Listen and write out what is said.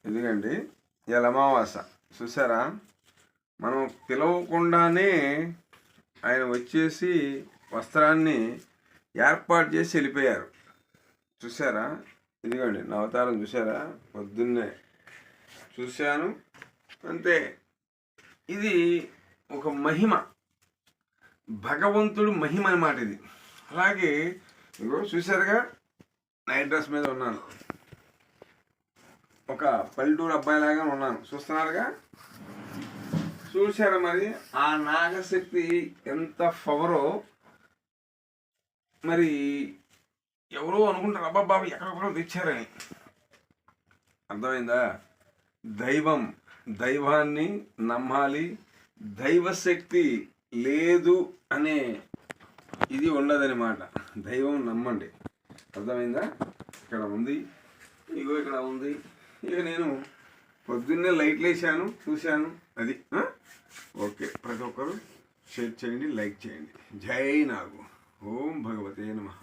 ఇదిగండి ఇవాళ అమావాస చూసారా. మనం పిలవకుండానే ఆయన వచ్చేసి వస్త్రాన్ని ఏర్పాటు చేసి వెళ్ళిపోయారు. చూసారా, ఇదిగోండి నా అవతారం చూసారా, పొద్దున్నే చూశాను అంతే. ఇది ఒక మహిమ, భగవంతుడు మహిమ అన్నమాట ఇది. అలాగే ఇగో చూసారుగా, నైట్ డ్రెస్ మీద ఉన్నాను, ఒక పల్లెటూరు అబ్బాయిలాగా ఉన్నాను, చూస్తున్నారుగా. చూసారా మరి ఆ నాగశక్తి ఎంత పవరో. మరి ఎవరో అనుకుంటారు అబ్బాబా ఎక్కడెక్కడో తెచ్చారని. అర్థమైందా? దైవాన్ని నమ్మాలి. దైవశక్తి లేదు అనే ఇది ఉండదన్నమాట. దైవం నమ్మండి. అర్థమైందా? ఇక్కడ ఉంది, ఇగో ఇక్కడ ఉంది. ఇక నేను పొద్దున్నే లైట్లు వేసాను, చూశాను. అది ఓకే. ప్రతి ఒక్కరు షేర్ చేయండి, లైక్ చేయండి. జై నాగు. ఓం భగవతే నమః.